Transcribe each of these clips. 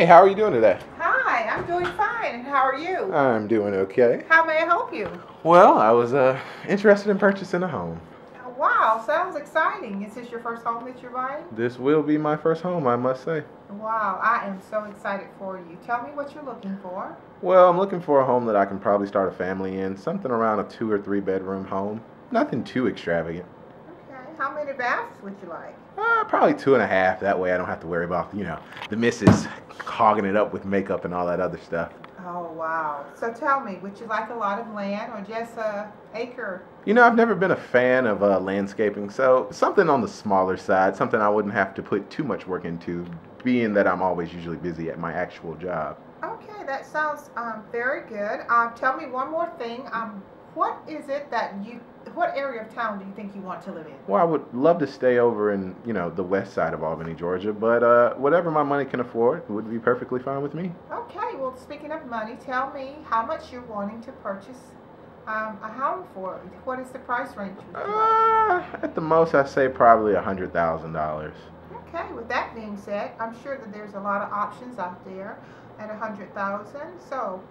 Hey, how are you doing today? Hi, I'm doing fine. And how are you? I'm doing okay. How may I help you? Well, I was interested in purchasing a home. Wow, sounds exciting. Is this your first home that you're buying? This will be my first home, I must say. Wow, I am so excited for you. Tell me what you're looking for. Well, I'm looking for a home that I can probably start a family in, something around a 2 or 3 bedroom home. Nothing too extravagant. Okay, how many baths would you like? Probably 2.5. That way I don't have to worry about, the missus hogging it up with makeup and all that other stuff. Oh, wow. So tell me, would you like a lot of land or just an acre? I've never been a fan of landscaping, so something on the smaller side, something I wouldn't have to put too much work into, being that I'm always usually busy at my actual job. Okay, that sounds very good. Tell me one more thing. What is it that what area of town do you think you want to live in? Well, I would love to stay over in, the west side of Albany, Georgia, but whatever my money can afford would be perfectly fine with me. Okay, well, speaking of money, tell me how much you're wanting to purchase a home for. What is the price range? At the most, I say probably $100,000. Okay, with that being said, I'm sure that there's a lot of options out there at 100,000. So,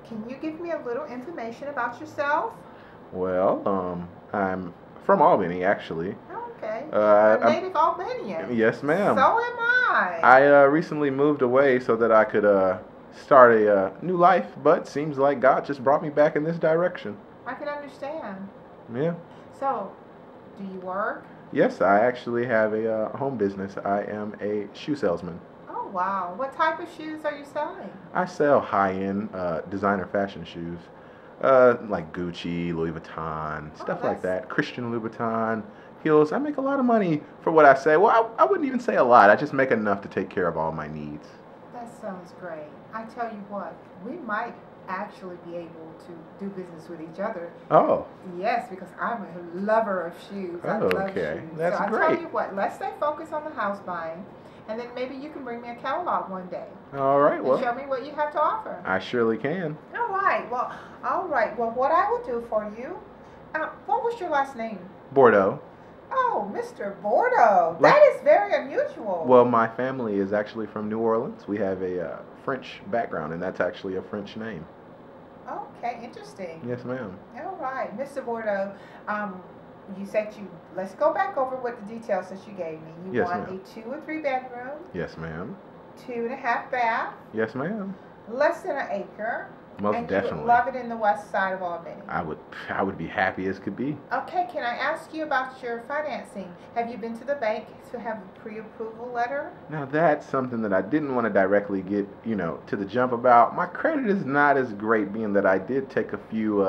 can you give me a little information about yourself? Well, I'm from Albany, actually. Okay, a native Albanian. Yes, ma'am. So am I. I recently moved away so that I could start a new life, but seems like God just brought me back in this direction. I can understand. Yeah. So, do you work? Yes, I actually have a home business. I am a shoe salesman. Oh, wow. What type of shoes are you selling? I sell high-end designer fashion shoes, like Gucci, Louis Vuitton, stuff like that. Christian Louboutin, heels. I make a lot of money for what I say. Well, I wouldn't even say a lot. I just make enough to take care of all my needs. That sounds great. I tell you what, we might actually be able to do business with each other. Oh. Yes, because I'm a lover of shoes. I love shoes. That's so great. I tell you what, let's stay focused on the house buying, and then maybe you can bring me a catalog one day. All right. Well, and show me what you have to offer. I surely can. All right. Well, what I will do for you. What was your last name? Bordeaux. Oh, Mr. Bordeaux. That is very unusual. Well, my family is actually from New Orleans. We have a French background, and that's actually a French name. Okay, interesting. Yes, ma'am. All right, Mr. Bordeaux. You said let's go back over what the details that you gave me. You want a 2 or 3 bedroom. Yes, ma'am. 2.5 bath. Yes, ma'am. Less than an acre. Most definitely. You would love it in the west side of Albany. I would be happy as could be. Okay, can I ask you about your financing? Have you been to the bank to have a pre-approval letter? Now that's something that I didn't want to directly get, to the jump about. My credit is not as great, being that I did take a few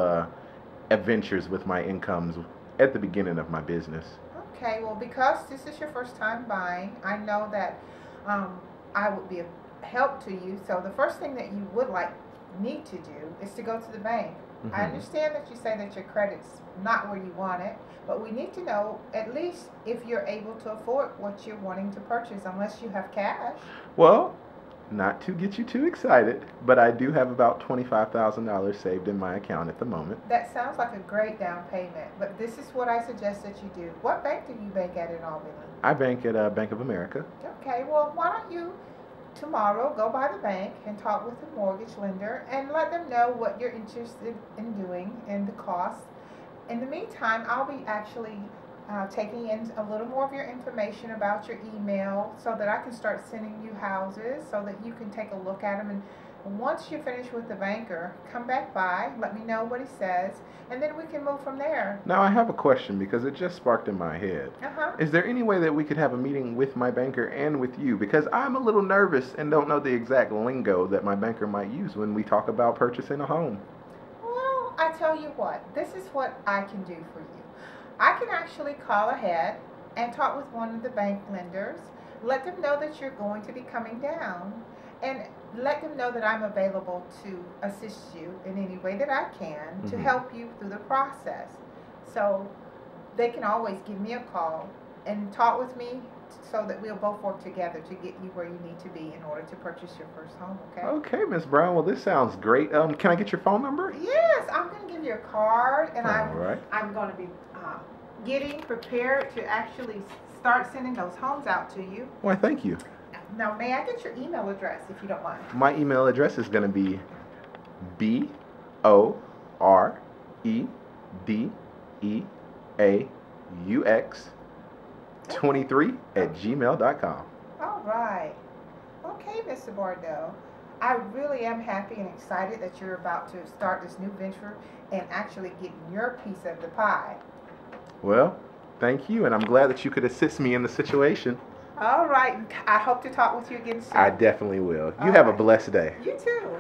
adventures with my incomes at the beginning of my business. Okay, well, because this is your first time buying, I know that I would be a help to you. So the first thing that you would need to do is to go to the bank. Mm-hmm. I understand that you say that your credit's not where you want it, but we need to know at least if you're able to afford what you're wanting to purchase, unless you have cash. Well, not to get you too excited, but I do have about $25,000 saved in my account at the moment. That sounds like a great down payment, but this is what I suggest that you do. What bank do you bank at in Albany? I bank at Bank of America. Okay, well, why don't you tomorrow go by the bank and talk with the mortgage lender and let them know what you're interested in doing and the cost. In the meantime, I'll be actually taking in a little more of your information about your email so that I can start sending you houses so that you can take a look at them. And once you finish with the banker, come back by, let me know what he says, and then we can move from there. Now I have a question because it just sparked in my head. Is there any way that we could have a meeting with my banker and with you? Because I'm a little nervous and don't know the exact lingo that my banker might use when we talk about purchasing a home. Well, I tell you what, this is what I can do for you. I can actually call ahead and talk with one of the bank lenders, let them know that you're going to be coming down, and let them know that I'm available to assist you in any way that I can to help you through the process. So they can always give me a call and talk with me so that we'll both work together to get you where you need to be in order to purchase your first home, okay? Okay, Miss Brown. Well, this sounds great. Can I get your phone number? Yes, I'm going to give you a card, and right. I'm going to be getting prepared to actually start sending those homes out to you. Why, thank you. Now, may I get your email address if you don't mind? My email address is going to be BOREDEAUX23@gmail.com. All right. Okay, Mr. Bordeaux. I really am happy and excited that you're about to start this new venture and actually getting your piece of the pie. Well, thank you, and I'm glad that you could assist me in the situation. All right. I hope to talk with you again soon. I definitely will. You All have a right. blessed day. You too.